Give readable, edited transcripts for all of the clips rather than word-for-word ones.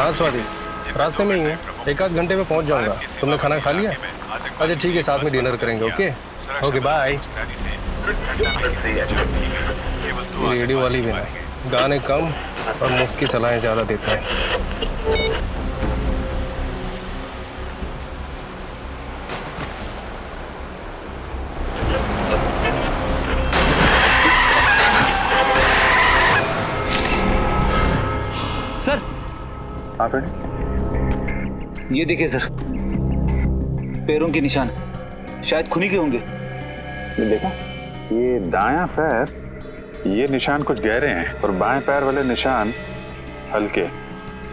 हाँ स्वाति, रास्ते में ही है, एक आध घंटे में पहुंच जाऊंगा। तुमने खाना खा लिया? अच्छा ठीक है, साथ में डिनर करेंगे। Okay okay bye. रेडियो वाली भी ना, गाने कम और मुफ्त की सलाहें ज्यादा देते हैं। सर आप ये देखिए सर, पैरों के निशान शायद खूनी के होंगे। ये देखा, ये दायां पैर, ये निशान कुछ गहरे हैं और बाएं पैर वाले निशान हल्के।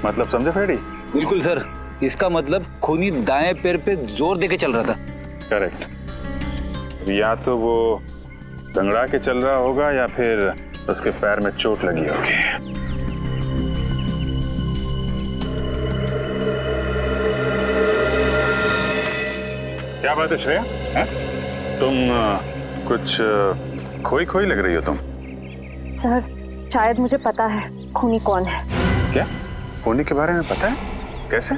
मतलब समझे फेडी? बिल्कुल सर, इसका मतलब खूनी दाएं पैर पे जोर देके चल रहा था। करेक्ट। या तो वो दंगड़ा के चल रहा होगा या फिर उसके पैर में चोट लगी होगी। क्या बात है श्रेया, है? तुम कुछ खोई खोई लग रही हो तुम। सर शायद मुझे पता है खूनी कौन है। क्या खूनी के बारे में पता है? कैसे?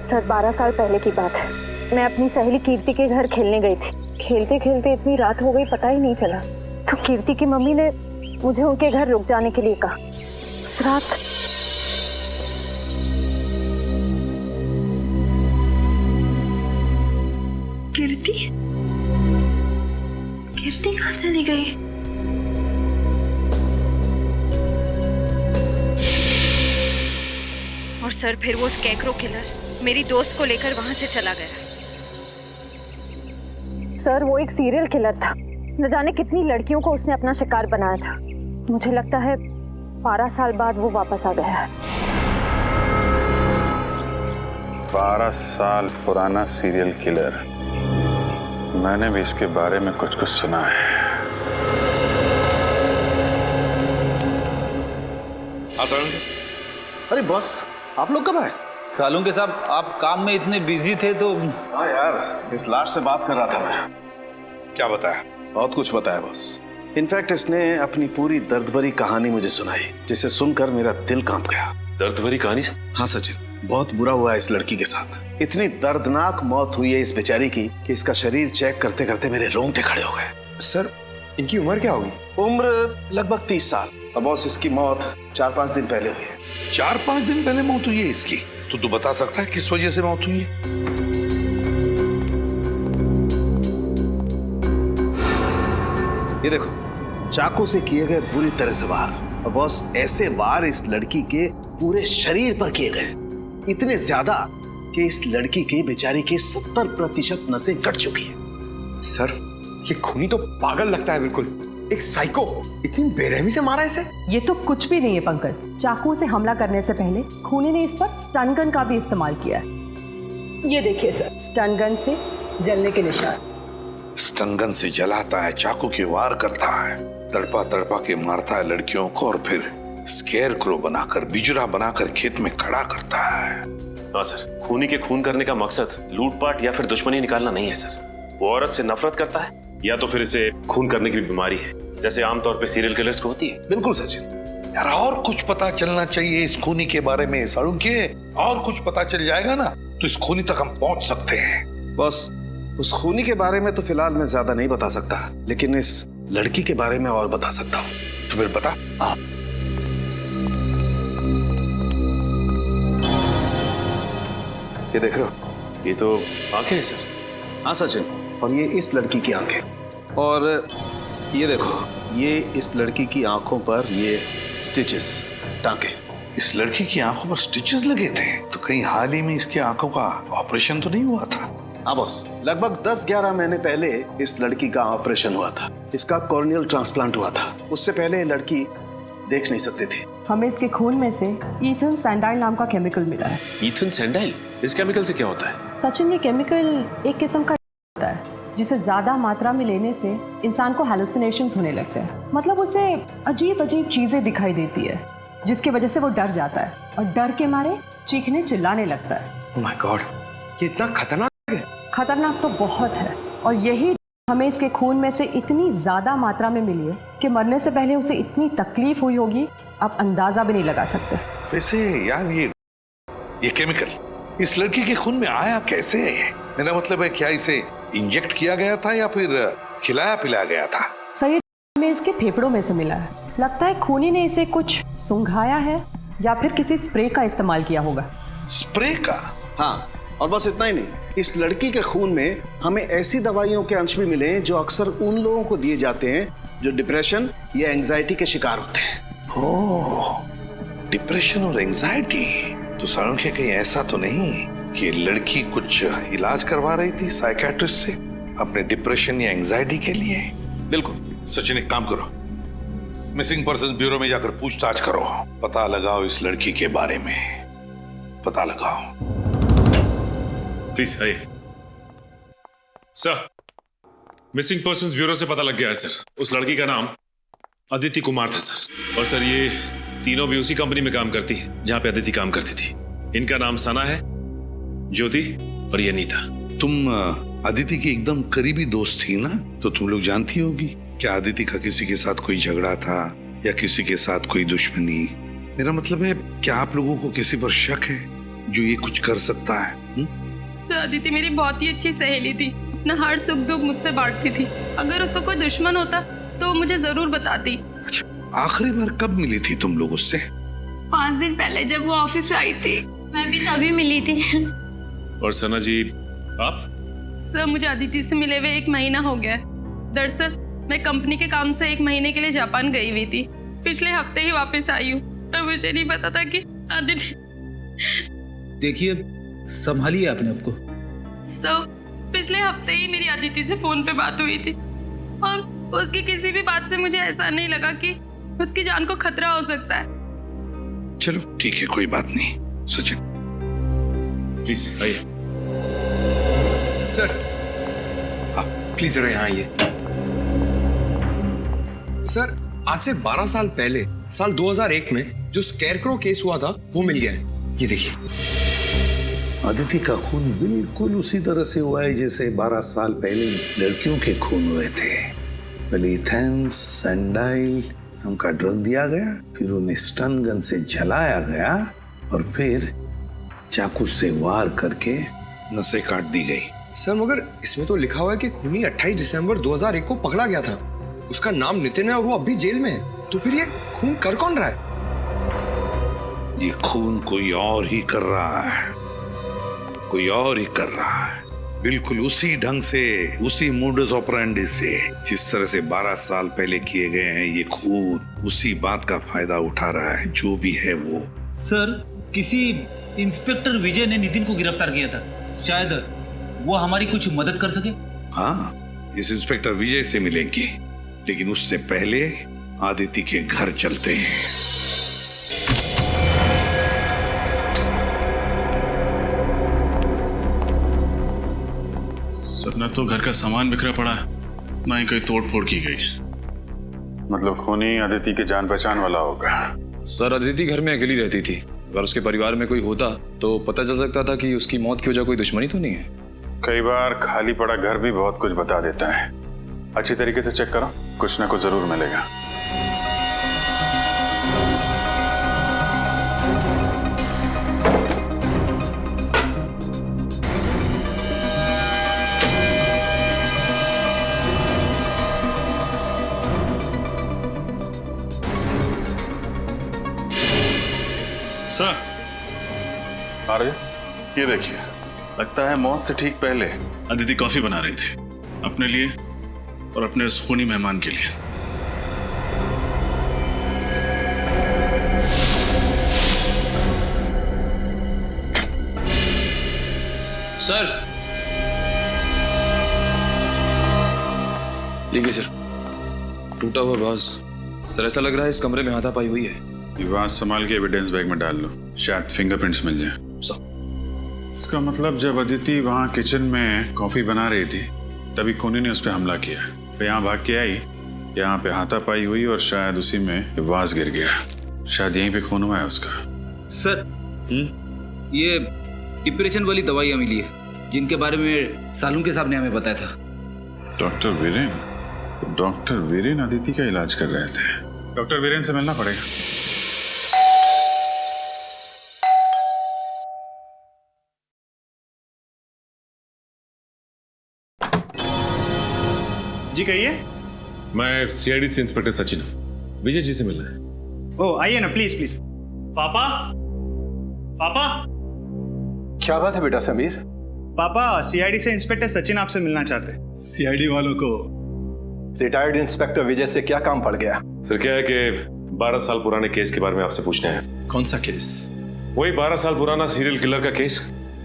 सर 12 साल पहले की बात है, मैं अपनी सहेली कीर्ति के घर खेलने गई थी। खेलते खेलते इतनी रात हो गई पता ही नहीं चला, तो कीर्ति की मम्मी ने मुझे उनके घर रुक जाने के लिए कहा। उस रात कीर्ति कहाँ चली गई? और सर फिर वो स्कैकरो किलर मेरी दोस्त को लेकर वहां से चला गया। सर वो एक सीरियल किलर था, न जाने कितनी लड़कियों को उसने अपना शिकार बनाया था। मुझे लगता है 12 साल बाद वो वापस आ गया है। 12 साल पुराना सीरियल किलर, मैंने भी इसके बारे में कुछ सुना है। अरे बॉस, आप लोग कब आए? सालूं के साहब, आप काम में इतने बिजी थे तो। हाँ यार, इस लाश से बात कर रहा था मैं। क्या बताया? बहुत कुछ बताया बॉस। इनफैक्ट इसने अपनी पूरी दर्द भरी कहानी मुझे सुनाई, जिसे सुनकर मेरा दिल कांप गया। दर्द भरी कहानी से? हाँ सचिन, बहुत बुरा हुआ है इस लड़की के साथ। इतनी दर्दनाक मौत हुई है इस बेचारी की कि इसका शरीर चेक करते करते मेरे रोंगटे खड़े हो गए। सर इनकी उम्र क्या होगी? उम्र लगभग 30 साल। अब बॉस इसकी मौत 4-5 दिन पहले हुई है। 4-5 दिन पहले मौत हुई है इसकी? तो तू बता सकता है किस वजह से मौत हुई है? ये देखो, चाकू से किए गए बुरी तरह से वार। और बॉस ऐसे वार इस लड़की के पूरे शरीर पर किए गए, इतने ज्यादा कि इस लड़की के बेचारी की 70% नसें कट चुकी हैं। सर ये खूनी तो पागल लगता है, बिल्कुल एक साइको। इतनी बेरहमी से मारा इसे? ये तो कुछ भी नहीं है पंकज। चाकू से हमला करने से पहले खूनी ने इस पर स्टन गन का भी इस्तेमाल किया है। ये देखिए सर, स्टन गन से जलने के निशान। स्टन गन से जलाता है, चाकू के वार करता है, तड़पा तड़पा के मारता है लड़कियों को और फिर स्केयर क्रो बनाकर, बिजुरा बनाकर खेत में खड़ा करता है। हाँ सर, खूनी के खून करने का मकसद लूटपाट या फिर दुश्मनी निकालना नहीं है सर। वो औरत से नफरत करता है या तो फिर इसे खून करने की बीमारी है, जैसे आमतौर पे सीरियल किलर्स को होती है। बिल्कुल सचिन। यार और कुछ पता चलना चाहिए इस खूनी के बारे में सालू के। और कुछ पता चल जाएगा ना तो इस खूनी तक हम पहुंच सकते हैं। बस उस खूनी के बारे में तो फिलहाल मैं ज्यादा नहीं बता सकता, लेकिन इस लड़की के बारे में और बता सकता हूँ। तो फिर बता। हाँ, ये देख रहे हो? ये तो आंखें हैं सर। हाँ सचिन, और ये इस लड़की की आंखें। और ये देखो, ये इस लड़की की आंखों पर ये स्टिचेस, टांके। इस लड़की की आंखों पर स्टिचेस लगे थे? तो कहीं हाल ही में इसकी आंखों का ऑपरेशन तो नहीं हुआ था? हाँ बॉस, लगभग 10-11 महीने पहले इस लड़की का ऑपरेशन हुआ था। इसका कॉर्नियल ट्रांसप्लांट हुआ था। उससे पहले ये लड़की देख नहीं सकती थी। हमें इसके खून में से ईथन सैंडाइल नाम का केमिकल मिला है। ईथन सैंडाइल? इस केमिकल से क्या होता है? सचिन, ये केमिकल एक किस्म का होता है जिसे ज्यादा मात्रा में लेने से इंसान को हैलुसिनेशंस होने लगते हैं। मतलब उसे अजीब अजीब चीजें दिखाई देती है, जिसकी वजह से वो डर जाता है और डर के मारे चीखने चिल्लाने लगता है। ओह माय गॉड, ये इतना खतरनाक है? खतरनाक तो बहुत है, और यही हमें इसके खून में से इतनी ज्यादा मात्रा में मिली है कि मरने से पहले उसे इतनी तकलीफ हुई होगी, आप अंदाजा भी नहीं लगा सकते। वैसे यार ये ये केमिकल इस लड़की के खून में आया कैसे? मेरा मतलब है क्या इसे इंजेक्ट किया गया था या फिर खिलाया पिलाया गया था? सही में इसके फेफड़ों में से मिला है। लगता है खूनी ने इसे कुछ सुंघाया है या फिर किसी स्प्रे का इस्तेमाल किया होगा। स्प्रे का? हाँ, और बस इतना ही नहीं, इस लड़की के खून में हमें ऐसी दवाइयों के अंश भी मिले हैं जो अक्सर उन लोगों को दिए जाते हैं जो डिप्रेशन या एंजाइटी के शिकार होते हैं। ओह, डिप्रेशन और एंजाइटी। तो सारंख्य कहीं ऐसा तो नहीं कि लड़की कुछ इलाज करवा रही थी साइकियाट्रिस्ट से अपने डिप्रेशन या एंजाइटी के लिए? बिल्कुल। सचिन, एक काम करो, मिसिंग पर्सन ब्यूरो में जाकर पूछताछ करो, पता लगाओ इस लड़की के बारे में, पता लगाओ। प्लीज आइए सर। मिसिंग पर्संस ब्यूरो से पता लग गया है सर, उस लड़की का नाम अदिति कुमार था सर। और सर ये तीनों भी उसी कंपनी में काम करती है जहां पे अदिति काम करती थी। इनका नाम सना है, ज्योति और ये नीता। तुम अदिति की एकदम करीबी दोस्त थी ना, तो तुम लोग जानती होगी क्या अदिति का किसी के साथ कोई झगड़ा था या किसी के साथ कोई दुश्मनी? मेरा मतलब है क्या आप लोगों को किसी पर शक है जो ये कुछ कर सकता है? सर अदिति मेरी बहुत ही अच्छी सहेली थी, अपना हर सुख दुख मुझसे बांटती थी। अगर उसका कोई दुश्मन होता तो मुझे जरूर बताती। अच्छा, आखिरी बार कब मिली थी तुम लोग उससे? 5 दिन पहले जब वो ऑफिस से आई थी, मैं भी तभी मिली थी। और सना जी आप? सर मुझे अदिति से मिले हुए 1 महीना हो गया है। दरअसल मैं कंपनी के काम से 1 महीने के लिए जापान गई हुई थी। पिछले हफ्ते ही वापस आई हूँ और मुझे नहीं पता था कि अदिति। देखिए, संभालिए अपने आप को। सर पिछले हफ्ते ही मेरी अदिति से फोन पे बात हुई थी और उसकी किसी भी बात से मुझे ऐसा नहीं लगा कि उसकी जान को खतरा हो सकता है। चलो ठीक है, कोई बात नहीं। सचिन प्लीज आइए सर। प्लीज जरा यहाँ आइए सर। आज से 12 साल पहले साल 2001 में जो स्कैरक्रो केस हुआ था वो मिल गया है। ये देखिए। अदिति का खून बिल्कुल उसी तरह से हुआ है जैसे 12 साल पहले लड़कियों के खून हुए थे। पहले इथेंस सैंडाइल नाम का ड्रग दिया गया, फिर उन्हें स्टन गन से जलाया गया और फिर चाकू से वार करके नसें काट दी गई। सर मगर इसमें तो लिखा हुआ है कि खूनी 28 दिसंबर 2001 को पकड़ा गया था। उसका नाम नितिन है और वो अभी जेल में है। तो फिर ये खून कर कौन रहा है? ये खून कोई और ही कर रहा है, कोई और ही कर रहा है, बिल्कुल उसी ढंग से, उसी मोडस ऑपरेंडी से जिस तरह से 12 साल पहले किए गए हैं। ये खून उसी बात का फायदा उठा रहा है, जो भी है वो। सर किसी इंस्पेक्टर विजय ने नितिन को गिरफ्तार किया था, शायद वो हमारी कुछ मदद कर सके। हाँ, इस इंस्पेक्टर विजय से मिलेंगे, लेकिन उससे पहले आदिति के घर चलते हैं। सर न तो घर का सामान बिखरा पड़ा है, ना ही कोई तोड़ फोड़ की गई। मतलब खूनी अदिति के जान पहचान वाला होगा। सर अदिति घर में अकेली रहती थी। अगर उसके परिवार में कोई होता तो पता चल सकता था कि उसकी मौत की वजह कोई दुश्मनी तो नहीं है। कई बार खाली पड़ा घर भी बहुत कुछ बता देता है। अच्छी तरीके से चेक करो, कुछ ना कुछ जरूर मिलेगा। सर अरे ये देखिए, लगता है मौत से ठीक पहले अदिति कॉफी बना रही थी अपने लिए और अपने उस खूनी मेहमान के लिए। सर देखिए सर, टूटा हुआ बाज। सर ऐसा लग रहा है इस कमरे में हाथापाई हुई है। ये बात संभाल के एविडेंस बैग में डाल लो, शायद फिंगरप्रिंट्स मिल जाए। इसका मतलब जब अदिति वहाँ किचन में कॉफी बना रही थी तभी खूनी ने उस पर हमला किया। फिर यहाँ भाग के आई, यहाँ पे हाथापाई हुई और शायद उसी में वाज गिर गया। शायद यहीं पे खून हुआ है उसका। सर ये डिप्रेशन वाली दवाइयाँ मिली है जिनके बारे में सालुंके साहब ने हमें बताया था। डॉक्टर वीरेन? डॉक्टर वीरेन अदिति का इलाज कर रहे थे। डॉक्टर वीरेन से मिलना पड़ेगा। जी कहिए। मैं सीआईडी से इंस्पेक्टर सचिन हूँ, विजय जी से मिलना है। ओ आइए ना, प्लीज प्लीज। पापा, पापा। क्या बात है बेटा समीर? पापा, सीआईडी से इंस्पेक्टर सचिन आपसे मिलना चाहते हैं। सीआईडी वालों को रिटायर्ड इंस्पेक्टर विजय से क्या काम पड़ गया? सर क्या है कि 12 साल पुराने केस के बारे में आपसे पूछना है। कौन सा केस? वही 12 साल पुराना सीरियल किलर का केस,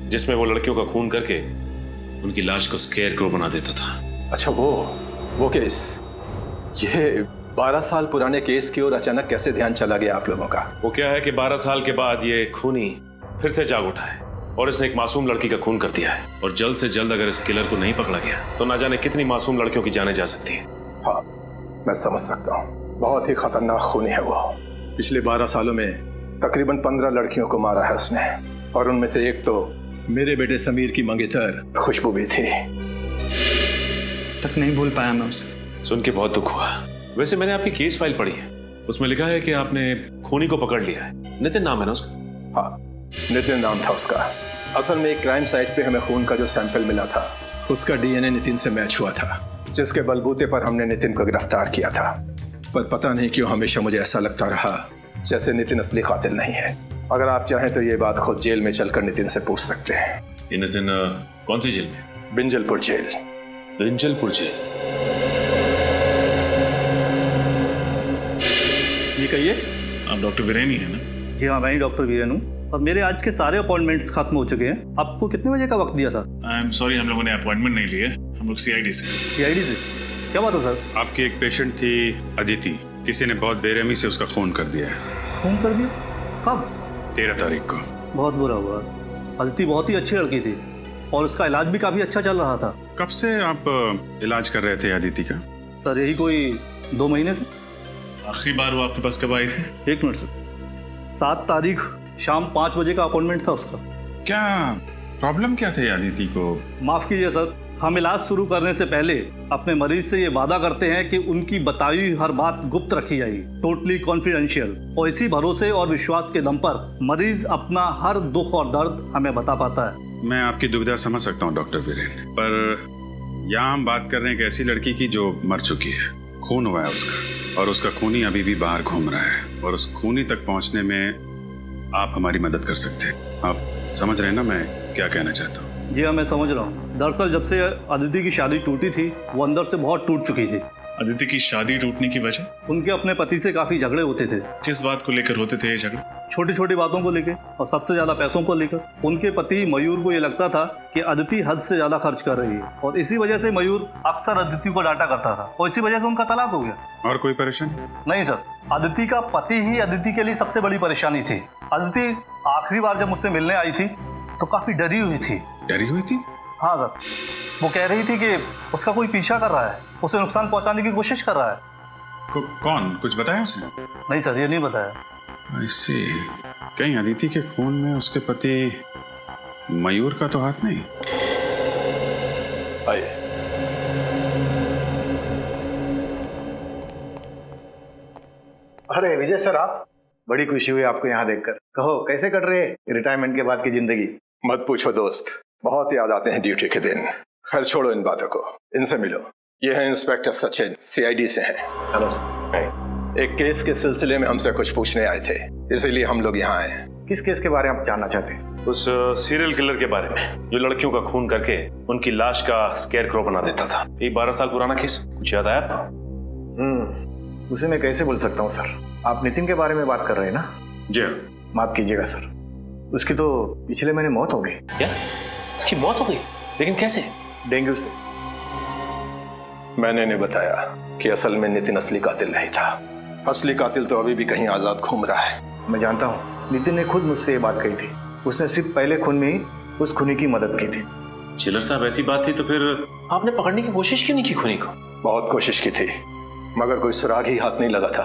जिसमें वो लड़कियों का खून करके उनकी लाश को स्केयरक्रो बना देता था। अच्छा, वो केस। ये 12 साल पुराने केस की ओर अचानक कैसे ध्यान चला गया आप लोगों का? वो क्या है कि 12 साल के बाद ये खूनी फिर से जाग उठा है और इसने एक मासूम लड़की का खून कर दिया है। और जल्द से जल्द अगर इस किलर को नहीं पकड़ा गया तो ना जाने कितनी मासूम लड़कियों की जानें जा सकती है। हाँ, मैं समझ सकता हूँ। बहुत ही खतरनाक खूनी है वो। पिछले 12 सालों में तकरीबन 15 लड़कियों को मारा है उसने, और उनमें से एक तो मेरे बेटे समीर की मंगेतर खुशबू भी थी। तक नहीं भूल पाया मैं उसे। सुन के बहुत दुख हुआ। वैसे मैंने आपकी केस फाइल पढ़ी है, उसमें लिखा है कि आपने खूनी को पकड़ लिया है। नितिन नाम है ना उसका? हाँ, नितिन नाम था उसका। असल में एक क्राइम साइट पे हमें खून का जो सैंपल मिला था उसका डीएनए नितिन से मैच हुआ था, जिसके बलबूते पर हमने नितिन को गिरफ्तार किया था। पर पता नहीं क्यों हमेशा मुझे ऐसा लगता रहा जैसे नितिन असली कातिल नहीं है। अगर आप चाहें तो ये बात खुद जेल में चलकर नितिन से पूछ सकते हैं। ये नितिन कौन सी जेल में? बिंजलपुर जेल। बिंजलपुर जेल। ये कहिए। आप डॉक्टर वीरेन ही है ना? जी हाँ, मैं ही डॉक्टर वीरेन हूँ। और मेरे आज के सारे अपॉइंटमेंट्स खत्म हो चुके हैं। आपको कितने बजे का वक्त दिया था? आई एम सॉरी, हम लोगों ने अपॉइंटमेंट नहीं लिया। हम लोग सीआईडी से। सीआईडी से? क्या बात है सर? आपकी एक पेशेंट थी अदिति, किसी ने बहुत बेरहमी से उसका खून कर दिया है। खून कर दिया? कब? 13 तारीख को। बहुत बुरा हुआ। अदिति बहुत ही अच्छी लड़की थी और उसका इलाज भी काफी अच्छा चल रहा था। कब से आप इलाज कर रहे थे अदिति का? सर यही कोई 2 महीने से। आखिरी बार वो आपके पास कब आई थी? 1 मिनट सर। 7 तारीख शाम 5 बजे का अपॉइंटमेंट था उसका। क्या प्रॉब्लम क्या थी अदिति को? माफ कीजिए सर, हम इलाज शुरू करने से पहले अपने मरीज से ये वादा करते हैं कि उनकी बताई हुई हर बात गुप्त रखी जाएगी, टोटली कॉन्फिडेंशियल। और इसी भरोसे और विश्वास के दम पर मरीज अपना हर दुख और दर्द हमें बता पाता है। मैं आपकी दुविधा समझ सकता हूँ डॉक्टर वीरेन, पर यहाँ हम बात कर रहे हैं एक ऐसी लड़की की जो मर चुकी है, खून हुआ है उसका, और उसका खूनी अभी भी बाहर घूम रहा है। और उस खूनी तक पहुँचने में आप हमारी मदद कर सकते हैं। आप समझ रहे हैं ना मैं क्या कहना चाहता हूँ? जी हाँ, मैं समझ रहा हूँ। दरअसल जब से अदिति की शादी टूटी थी वो अंदर से बहुत टूट चुकी थी। अदिति की शादी टूटने की वजह? उनके अपने पति से काफी झगड़े होते थे। किस बात को लेकर होते थे ये झगड़े? छोटी छोटी बातों को लेकर और सबसे ज्यादा पैसों को लेकर। उनके पति मयूर को ये लगता था कि अदिति हद से ज्यादा खर्च कर रही है और इसी वजह से मयूर अक्सर अदिति को डांटा करता था और इसी वजह से उनका तलाक हो गया। और कोई परेशानी? नहीं सर, अदिति का पति ही अदिति के लिए सबसे बड़ी परेशानी थी। अदिति आखिरी बार जब मुझसे मिलने आई थी तो काफी डरी हुई थी। डरी हुई थी? हाँ सर, वो कह रही थी कि उसका कोई पीछा कर रहा है, उसे नुकसान पहुंचाने की कोशिश कर रहा है। कौन? कुछ बताया उसने? नहीं सर, ये नहीं बताया। I see। कहीं अदिति के खून में उसके पति मयूर का तो हाथ नहीं? आइए। अरे विजय सर, आप? बड़ी खुशी हुई आपको यहाँ देखकर। कहो कैसे कट रहे रिटायरमेंट के बाद की जिंदगी? मत पूछो दोस्त, बहुत याद आते हैं ड्यूटी के दिन। खैर छोड़ो इन बातों को, इनसे मिलो। ये है इंस्पेक्टर सचिन, सीआईडी से हैं। हेलो। एक केस के सिलसिले में हमसे कुछ पूछने आए थे, इसीलिए हम लोग यहाँ आए। किस केस के बारे में आप जानना चाहते हैं? उस सीरियल किलर के बारे में जो लड़कियों का खून करके उनकी लाश का स्केयरक्रो बना देता था। ये 12 साल पुराना केस, कुछ याद आया आपको? उसे मैं कैसे भूल सकता हूँ सर। आप नितिन के बारे में बात कर रहे हैं ना? जी। माफ कीजिएगा सर, उसकी तो पिछले महीने मौत हो गई। क्या? उसकी मौत हो गई? लेकिन कैसे? डेंगू से। मैंने बताया कि असल में नितिन असली कातिल नहीं था। असली कातिल तो अभी भी कहीं आजाद घूम रहा है। मैं जानता हूँ, नितिन ने खुद मुझसे ये बात कही थी। उसने सिर्फ पहले खून में ही उस खूनी की मदद की थी। चिलर साहब, ऐसी बात थी तो फिर आपने पकड़ने की कोशिश क्यों नहीं की खूनी को? बहुत कोशिश की थी, मगर कोई सुराग ही हाथ नहीं लगा था।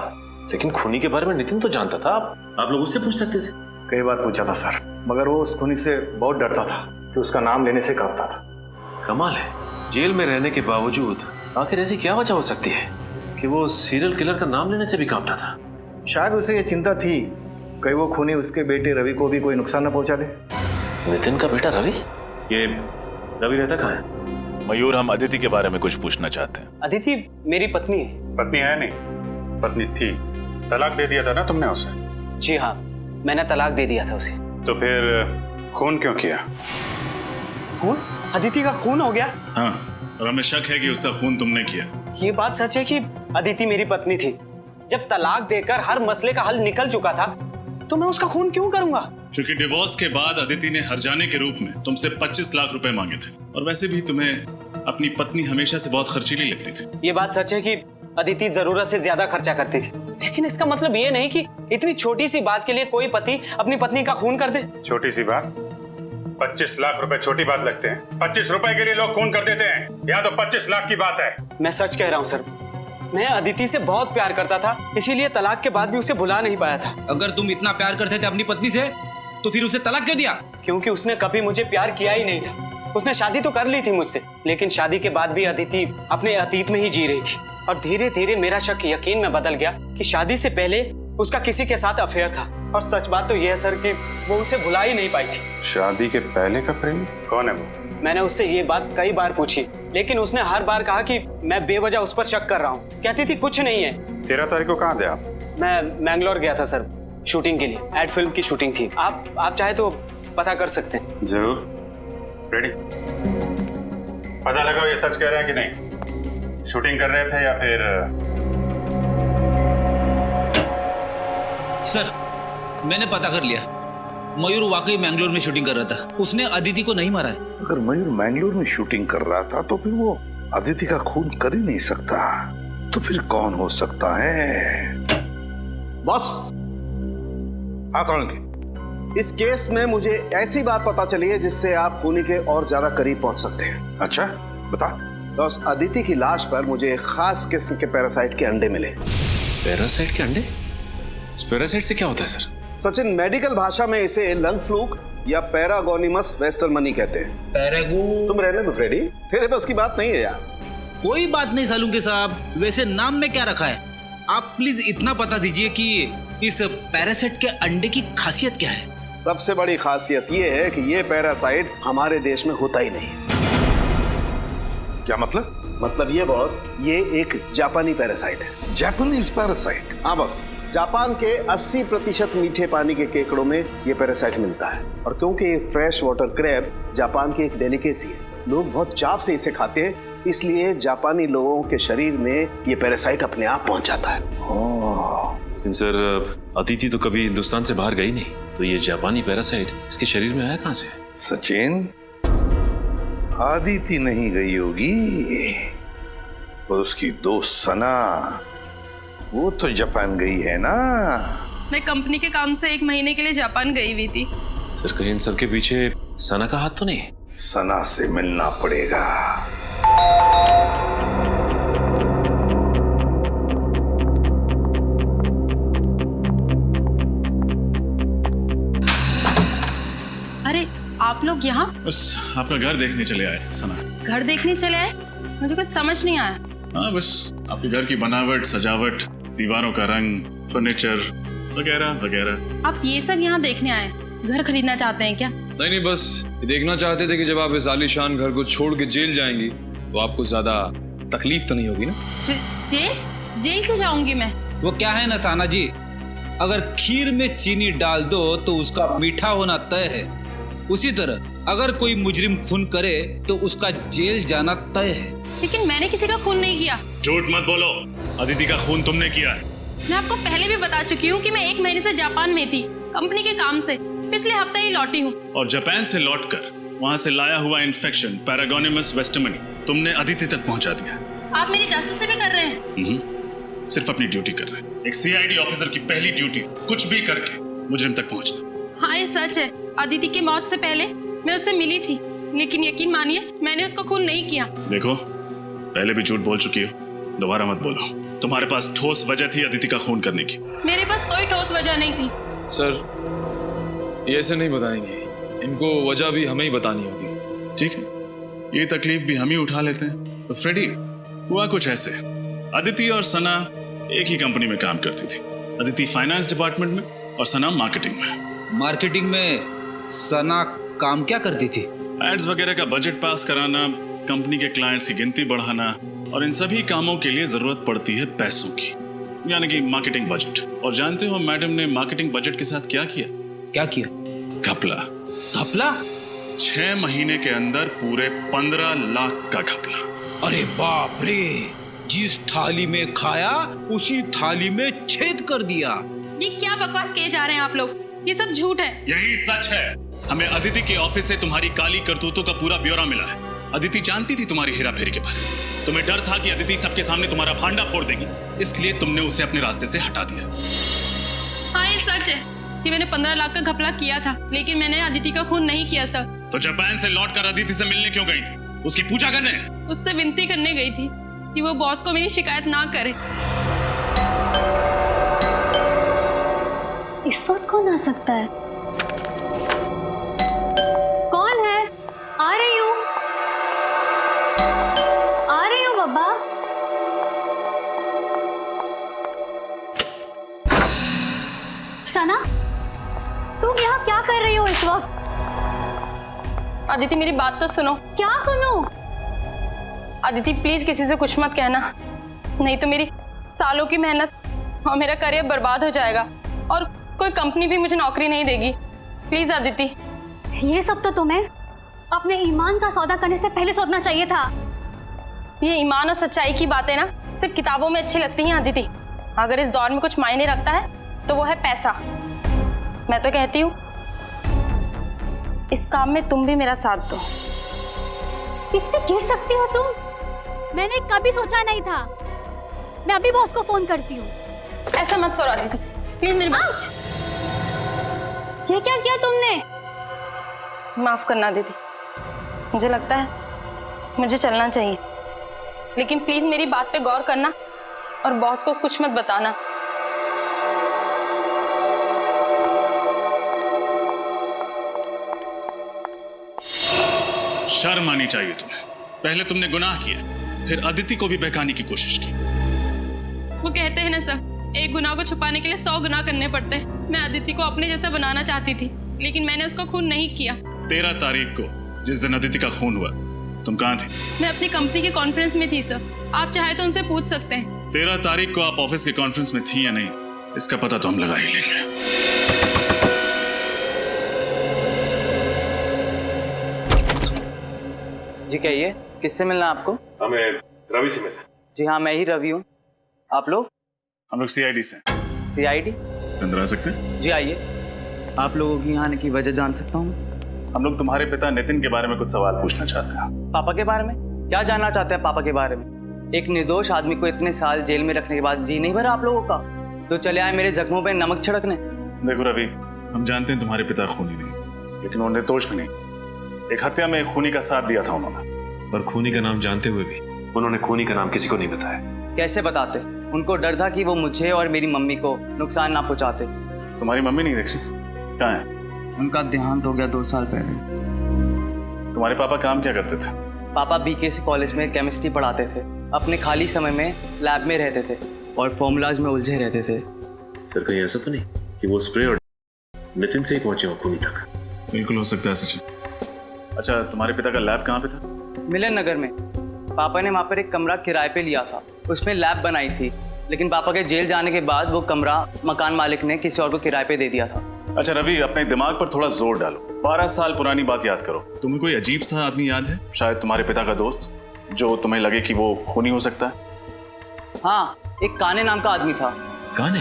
लेकिन खूनी के बारे में नितिन तो जानता था। आप लोग उससे पूछ सकते थे। कई बार पूछा था सर, मगर वो उस खूनी से बहुत डरता था कि उसका नाम लेने से कांपता था। कमाल है, जेल में रहने के बावजूद आखिर ऐसी क्या वजह हो सकती है कि वो सीरियल किलर का नाम लेने से भी कांपता था? शायद उसे ये चिंता थी कहीं वो खूनी उसके बेटे रवि को भी कोई नुकसान न पहुंचा दे। नितिन का बेटा रवि? ये रवि रहता कहाँ है? मयूर, हम अदिति के बारे में कुछ पूछना चाहते हैं। अदिति मेरी पत्नी है। पत्नी है नहीं, पत्नी थी। तलाक दे दिया था ना तुमने उसे? जी हाँ, मैंने तलाक दे दिया था उसे। तो फिर खून क्यों किया? खून? अदिति का खून हो गया? हाँ, और हमें शक है कि उसका खून तुमने किया। ये बात सच है कि अदिति मेरी पत्नी थी। जब तलाक देकर हर मसले का हल निकल चुका था तो मैं उसका खून क्यों करूंगा? क्योंकि डिवोर्स के बाद अदिति ने हर्जाने के रूप में तुमसे 25 लाख रुपए मांगे थे, और वैसे भी तुम्हें अपनी पत्नी हमेशा से बहुत खर्चीली लगती थी। ये बात सच है कि अदिति जरूरत से ज्यादा खर्चा करती थी, लेकिन इसका मतलब ये नहीं कि इतनी छोटी सी बात के लिए कोई पति अपनी पत्नी का खून कर दे। छोटी सी बात? 25 लाख रुपए छोटी बात लगते हैं? 25 रुपए के लिए लोग खून कर देते हैं, यहाँ तो 25 लाख की बात है। मैं सच कह रहा हूँ सर, मैं अदिति से बहुत प्यार करता था, इसीलिए तलाक के बाद भी उसे भुला नहीं पाया था। अगर तुम इतना प्यार करते थे अपनी पत्नी से तो फिर उसे तलाक क्यों दिया? क्योंकि उसने कभी मुझे प्यार किया ही नहीं था। उसने शादी तो कर ली थी मुझसे, लेकिन शादी के बाद भी अदिति अपने अतीत में ही जी रही थी, और धीरे धीरे मेरा शक यकीन में बदल गया कि शादी से पहले उसका किसी के साथ अफेयर था। और सच बात तो यह है सर कि वो उसे भुला ही नहीं पाई थी। शादी के पहले का प्रेमी कौन है वो? मैंने उससे ये बात कई बार पूछी, लेकिन उसने हर बार कहा कि मैं बेवजह उस पर शक कर रहा हूँ। कहती थी कुछ नहीं है। 13 तारीख को कहाँ थे आप? मैं मैंगलोर गया था सर, शूटिंग के लिए। एड फिल्म की शूटिंग थी। आप चाहे तो पता कर सकते हैं। जरूर। रेडी? पता लगाओ ये सच कह रहे हैं कि नहीं। शूटिंग कर रहे थे या फिर? सर, मैंने पता कर लिया, मयूर वाकई मैंगलोर में शूटिंग कर रहा था। उसने अदिति को नहीं मारा है। अगर मयूर मैंगलोर में शूटिंग कर रहा था तो फिर वो अदिति का खून कर ही नहीं सकता। तो फिर कौन हो सकता है? बॉस, हाँ सालुंके, इस केस में मुझे ऐसी बात पता चली है जिससे आप खूनी के और ज्यादा करीब पहुंच सकते हैं। अच्छा, बता। बॉस, अदिति की लाश पर मुझे एक खास किस्म के पैरासाइट के अंडे मिले। पैरासाइट के अंडे? इस पैरासाइट से क्या होता है सर? सचिन, मेडिकल भाषा में इसे लंग फ्लूक या पैरागोनिमस वेस्टरमनी कहते हैं। पैरागो? तुम रहने दो फ्रेडी, तेरे बस की बात नहीं है यार। कोई बात नहीं सालुंके साहब, वैसे नाम में क्या रखा है? आप प्लीज इतना बता दीजिए कि इस पैरासाइट के अंडे की खासियत क्या है? सबसे बड़ी खासियत ये है कि ये पैरासाइट हमारे देश में होता ही नहीं। क्या मतलब? मतलब ये बॉस, ये एक जापानी पैरासाइट है। Japanese parasite? हाँ बॉस, जापान के 80% मीठे पानी के केकड़ों में ये पैरासाइट मिलता है, और क्योंकि ये फ्रेश वाटर क्रैब जापान की एक डेलिकेसी है, लोग बहुत चाव से इसे खाते हैं, इसलिए जापानी लोगों के शरीर में ये पैरासाइट अपने आप पहुंच जाता है। लेकिन सर, अदिति तो कभी हिंदुस्तान से बाहर गई नहीं, तो ये जापानी पैरासाइट इसके शरीर में आया कहाँ से? सचिन, अदिति नहीं गई होगी, और उसकी दोस्त सना, वो तो जापान गई है ना। मैं कंपनी के काम से 1 महीने के लिए जापान गई हुई थी। सर, कहीं इन सब के पीछे सना का हाथ तो नहीं? सना से मिलना पड़ेगा। अरे आप लोग यहाँ? बस आपका घर देखने चले आए सना। घर देखने चले आए? मुझे कुछ समझ नहीं आया। हाँ, बस आपके घर की बनावट, सजावट, दीवारों का रंग, फर्नीचर वगैरह वगैरह। आप ये सब यहाँ देखने आए? घर खरीदना चाहते हैं क्या? नहीं, बस ये देखना चाहते थे कि जब आप इस आलीशान घर को छोड़ के जेल जाएंगी तो आपको ज्यादा तकलीफ तो नहीं होगी ना? जेल? जेल क्यों जाऊंगी मैं? वो क्या है ना साना जी, अगर खीर में चीनी डाल दो तो उसका मीठा होना तय है, उसी तरह अगर कोई मुजरिम खून करे तो उसका जेल जाना तय है। लेकिन मैंने किसी का खून नहीं किया। झूठ मत बोलो, अदिति का खून तुमने किया है। मैं आपको पहले भी बता चुकी हूँ कि मैं 1 महीने से जापान में थी, कंपनी के काम से। पिछले हफ्ते ही लौटी हूँ। और जापान से लौटकर वहाँ से लाया हुआ इन्फेक्शन पैरागोनिमस वेस्टरमनी तुमने अदिति तक पहुँचा दिया। आप मेरी जासूसी भी कर रहे हैं? सिर्फ अपनी ड्यूटी कर रहे हैं। एक सीआईडी ऑफिसर की पहली ड्यूटी कुछ भी करके मुजरिम तक पहुँचना। हाँ, ये सच है। अदिति की मौत से पहले मैं उससे मिली थी, लेकिन यकीन मानिए मैंने उसको खून नहीं किया। देखो, पहले भी झूठ बोल चुकी हो, दोबारा मत बोलो। तुम्हारे पास ठोस वजह थी अदिति का खून करने की। मेरे पास कोई ठोस वजह नहीं थी। सर, ये ऐसे नहीं बताएंगे, इनको वजह भी हमें ही बतानी होगी। ठीक है, ये तकलीफ भी हम ही उठा लेते हैं। तो फ्रेडी, हुआ कुछ ऐसे, अदिति और सना एक ही कंपनी में काम करती थी। अदिति फाइनेंस डिपार्टमेंट में और सना मार्केटिंग में। मार्केटिंग में सना काम क्या करती थी? एड्स वगैरह का बजट पास कराना, कंपनी के क्लाइंट्स की गिनती बढ़ाना और इन सभी कामों के लिए जरूरत पड़ती है पैसों की, यानी कि मार्केटिंग बजट। और जानते हो मैडम ने मार्केटिंग बजट के साथ क्या किया? क्या किया? घपला। घपला? 6 महीने के अंदर पूरे 15 लाख का घपला। अरे बाप रे, जिस थाली में खाया उसी थाली में छेद कर दिया। ये क्या बकवास किए जा रहे हैं आप लोग? ये सब झूठ है। यही सच है। हमें अदिति के ऑफिस से तुम्हारी काली करतूतों का पूरा ब्यौरा मिला है। अदिति जानती थी तुम्हारी हेरा फेरी के बारे में। तुम्हें डर था कि अदिति सबके सामने तुम्हारा भांडा फोड़ देगी, इसलिए तुमने उसे अपने रास्ते से हटा दिया। हाँ, ये सच है कि मैंने 15 लाख का घपला किया था, लेकिन मैंने अदिति का खून नहीं किया सर। तो जापान से लौटकर अदिति से मिलने क्यों गई थी? उसकी पूजा करने? उससे विनती करने गई थी कि वो बॉस को मेरी शिकायत ना करे। इस वक्त कौन आ सकता है? कौन है? आ रही हूँ बाबा। सना, तुम यहाँ क्या कर रही हो इस वक्त? अदिति मेरी बात तो सुनो। क्या सुनूं? अदिति प्लीज किसी से कुछ मत कहना, नहीं तो मेरी सालों की मेहनत और मेरा करियर बर्बाद हो जाएगा और कोई कंपनी भी मुझे नौकरी नहीं देगी। प्लीज अदिति। ये सब तो तुम्हें अपने ईमान का सौदा करने से पहले सोचना चाहिए था। ये ईमान और सच्चाई की बातें ना सिर्फ किताबों में अच्छी लगती हैं अदिति। अगर इस दौर में कुछ मायने रखता है तो वो है पैसा। मैं तो कहती हूँ इस काम में तुम भी मेरा साथ दो। कितने गिर सकती हो तुम? मैंने कभी सोचा नहीं था। मैं अभी बॉस को फोन करती हूँ। ऐसा मत करो अदिति, प्लीज मेरी बात। ये क्या किया तुमने? माफ करना दीदी, मुझे लगता है मुझे चलना चाहिए, लेकिन प्लीज मेरी बात पे गौर करना और बॉस को कुछ मत बताना। शर्म आनी चाहिए तुम्हें। पहले तुमने गुनाह किया, फिर अदिति को भी बहकाने की कोशिश की। वो कहते हैं ना सर, एक गुनाह को छुपाने के लिए 100 गुनाह करने पड़ते हैं। मैं अदिति को अपने जैसा बनाना चाहती थी, लेकिन मैंने उसका खून नहीं किया। 13 तारीख को जिस दिन अदिति का खून हुआ, तुम कहाँ थी? मैं अपनी कंपनी के कॉन्फ्रेंस में थी सर, आप चाहे तो उनसे पूछ सकते हैं। 13 तारीख को आप ऑफिस के कॉन्फ्रेंस में थी या नहीं, इसका पता तो हम लगा ही लेंगे। जी कहिए, किससे मिलना है आपको? हमें रवि से मिलना। जी हाँ, मैं ही रवि हूँ। आप लोग? हम लोग सीआईडी से। सीआईडी? अंदर आ सकते हैं? जी आइए। आप लोगों की यहाँ आने की वजह जान सकता हूँ? हम लोग तुम्हारे पिता नितिन के बारे में कुछ सवाल पूछना चाहते हैं। पापा के बारे में? क्या जानना चाहते हैं पापा के बारे में? एक निर्दोष आदमी को इतने साल जेल में रखने के बाद जी नहीं भरा आप लोगों का? तो चले आए मेरे जख्मों पे नमक छिड़कने। देखो रवि, हम जानते हैं तुम्हारे पिता खूनी नहीं, लेकिन वो निर्दोष भी नहीं। एक हत्या में एक खूनी का साथ दिया था उन्होंने। पर खूनी का नाम जानते हुए भी उन्होंने खूनी का नाम किसी को नहीं बताया। कैसे बताते? उनको डर था कि वो मुझे और मेरी मम्मी को नुकसान ना पहुंचाते। तुम्हारी मम्मी नहीं देख रही? कहाँ है? उनका देहांत हो गया 2 साल पहले। तुम्हारे पापा काम क्या करते थे? पापा बीकेसी कॉलेज में केमिस्ट्री पढ़ाते थे। अपने खाली समय में लैब में रहते थे और फॉर्मूलाज में उलझे रहते थे। सर कहीं ऐसा तो नहीं कि वो स्प्रे और नितिन से ही पहुंचे हो खूनी तक? बिल्कुल हो सकता है सचिन। अच्छा, तुम्हारे पिता का लैब कहाँ पे था? मिलन नगर में। पापा ने वहाँ पर एक कमरा किराए पे लिया था, उसमें लैब बनाई थी, लेकिन पापा के जेल जाने के बाद वो कमरा मकान मालिक ने किसी और को किराए पे दे दिया था। अच्छा रवि, अपने दिमाग पर थोड़ा जोर डालो। 12 साल पुरानी बात याद करो। तुम्हें कोई अजीब सा आदमी याद है, शायद तुम्हारे पिता का दोस्त, जो तुम्हें लगे कि वो खूनी हो सकता है? हाँ, एक काने नाम का आदमी था। काने?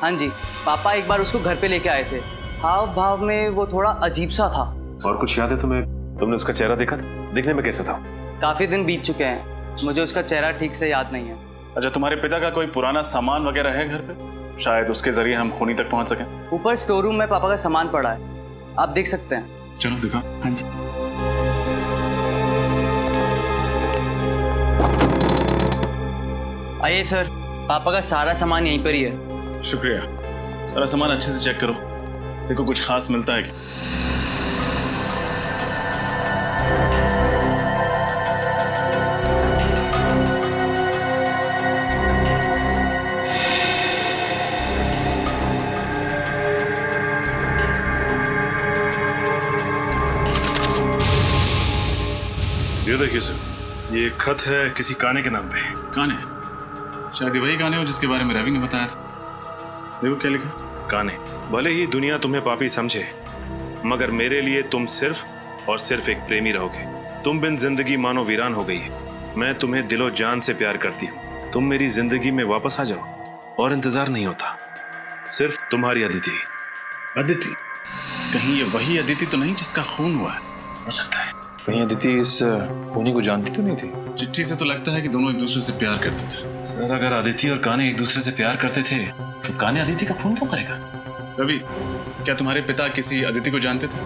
हाँ जी, पापा एक बार उसको घर पे लेके आए थे। हाव भाव में वो थोड़ा अजीब सा था। और कुछ याद है तुम्हें? तुमने उसका चेहरा देखा था? दिखने में कैसा था? काफी दिन बीत चुके हैं, मुझे उसका चेहरा ठीक से याद नहीं है। अच्छा, तुम्हारे पिता का कोई पुराना सामान वगैरह है घर पे? शायद उसके जरिए हम खूनी तक पहुंच सकें। ऊपर स्टोर रूम में पापा का सामान पड़ा है, आप देख सकते हैं। चलो दिखा। हाँ जी। आइए सर, पापा का सारा सामान यहीं पर ही है। शुक्रिया। सारा सामान अच्छे से चेक करो, देखो कुछ खास मिलता है क्या। ये देखिए सर, ये खत है किसी काने के नाम पे। काने? शायद वही काने हो जिसके बारे में रवि ने बताया था। देखो क्या लिखा। काने, भले ही दुनिया तुम्हें पापी समझे, मगर मेरे लिए तुम सिर्फ और सिर्फ एक प्रेमी रहोगे। तुम बिन जिंदगी मानो वीरान हो गई है। मैं तुम्हें दिलो जान से प्यार करती हूँ। तुम मेरी जिंदगी में वापस आ जाओ और इंतजार नहीं होता। सिर्फ तुम्हारी अदिति। अदिति? कहीं ये वही अदिति तो नहीं जिसका खून हुआ है? हो सकता है। कहीं अदिति इस खूनी को जानती तो नहीं थी? चिट्ठी से तो लगता है कि दोनों एक दूसरे से प्यार करते थे। सर, अगर अदिति और काने एक दूसरे से प्यार करते थे तो काने अदिति का खून क्यों करेगा? रवि, क्या तुम्हारे पिता किसी अदिति को जानते थे?